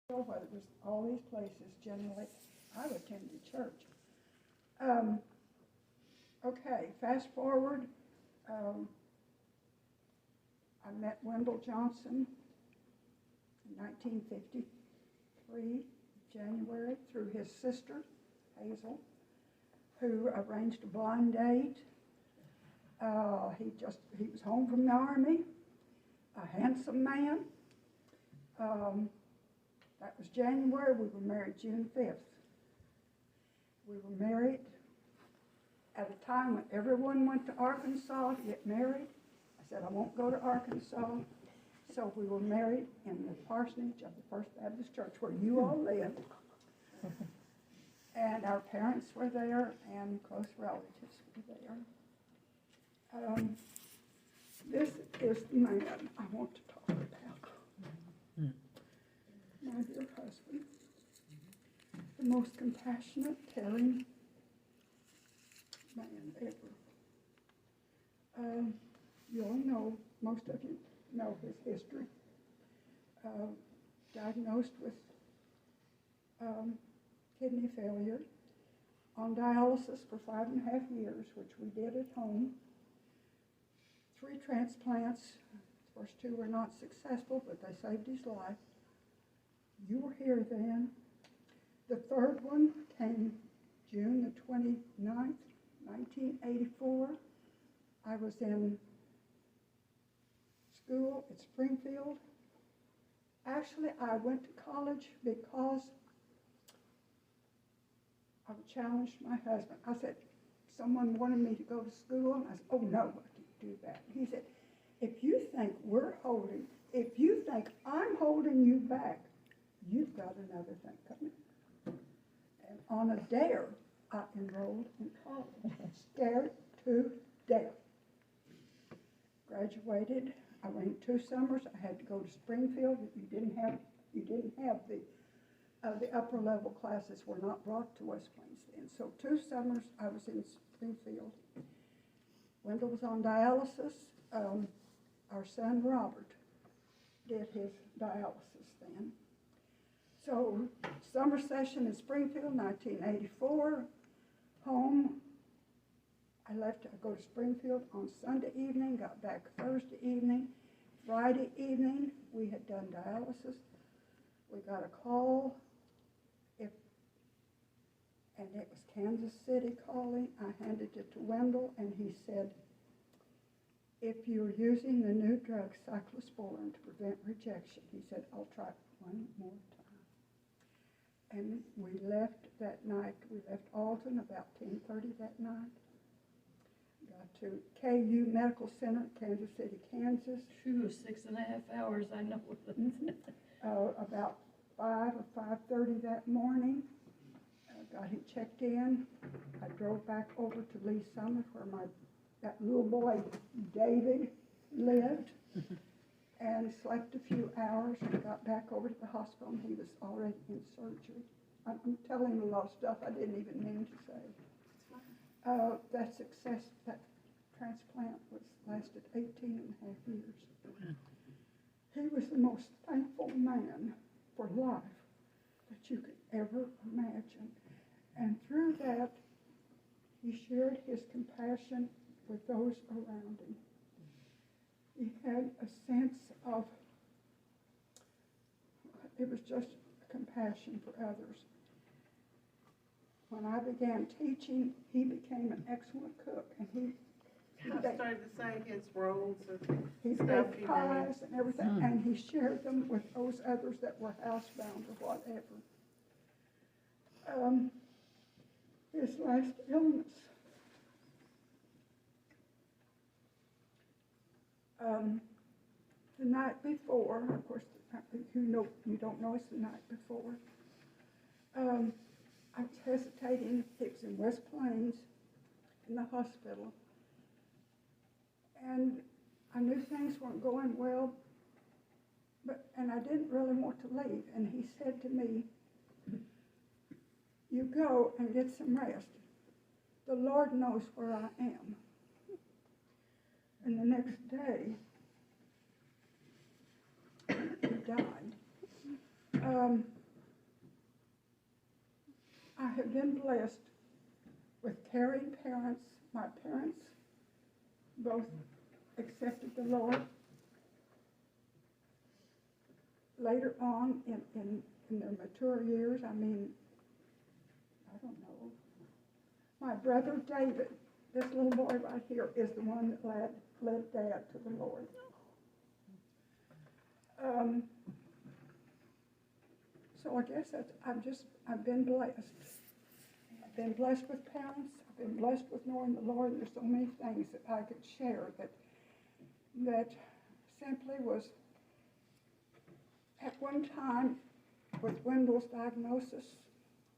Whether it was all these places, generally, I attended church. Okay, fast forward. I met Wendell Johnson in 1953, January, through his sister, Hazel, who arranged a blind date. He was home from the Army, a handsome man. That was January. We were married June 5th. We were married at a time when everyone went to Arkansas to get married. I said, I won't go to Arkansas. So we were married in the parsonage of the First Baptist Church where you all lived. And our parents were there and close relatives were there. This is the man I want to talk about. My dear husband, the most compassionate, caring man ever. You all know, most of you know his history. Diagnosed with kidney failure, on dialysis for 5.5 years, which we did at home. 3 transplants. The first 2 were not successful, but they saved his life. You were here then. The third one came June the 29th, 1984. I was in school at Springfield. Actually, I went to college because I challenged my husband. I said, someone wanted me to go to school, and I said, oh no, I can't do that. He said, if you think I'm holding you back, you've got another thing coming. And on a dare, I enrolled in college, scared to death. Graduated. I went 2 summers. I had to go to Springfield. You didn't have the upper level classes were not brought to West Plains then. So 2 summers I was in Springfield. Wendell was on dialysis. Our son Robert did his dialysis then. So summer session in Springfield, 1984. Home. I left to go to Springfield on Sunday evening, got back Thursday evening. Friday evening, we had done dialysis. We got a call, and it was Kansas City calling. I handed it to Wendell, and he said, if you're using the new drug cyclosporin to prevent rejection, he said, I'll try one more time. And we left that night. We left Alton about 10:30 that night. Got to KU Medical Center, Kansas City, Kansas. Phew, 6.5 hours, I know. About 5 or 5:30 that morning. Got him checked in. I drove back over to Lee Summit where that little boy David lived, and slept a few hours and got back over to the hospital, and he was already in surgery. I'm telling a lot of stuff I didn't even mean to say. That transplant lasted 18.5 years. He was the most thankful man for life that you could ever imagine. And through that, he shared his compassion with those around him. He had a sense of, it was just compassion for others. When I began teaching, he became an excellent cook, and he started to say his rolls of he stuff baked he pies and everything, and he shared them with those others that were housebound or whatever. His last illness. The night before, of course, you don't know it's the night before. I was hesitating. It was in West Plains, in the hospital, and I knew things weren't going well, and I didn't really want to leave. And he said to me, you go and get some rest. The Lord knows where I am. And the next day, he died. been blessed with caring parents. My parents both accepted the Lord later on in their mature years. I mean, I don't know. My brother David, this little boy right here, is the one that led Dad to the Lord. So I guess I've been blessed. I've been blessed with parents. I've been blessed with knowing the Lord. There's so many things that I could share that simply was, at one time, with Wendell's diagnosis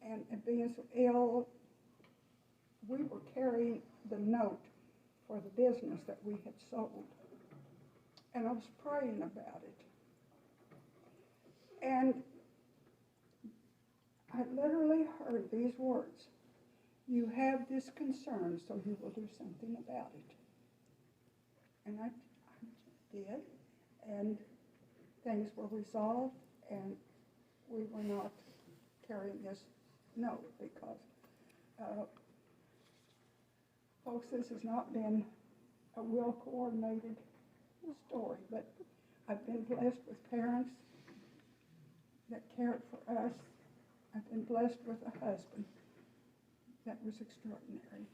and being so ill, we were carrying the note for the business that we had sold. And I was praying about it. And I literally heard these words: "You have this concern, so you will do something about it." And I did, and things were resolved, and we were not carrying this note because, folks, this has not been a well-coordinated story, but I've been blessed with parents that cared for us. I've been blessed with a husband that was extraordinary.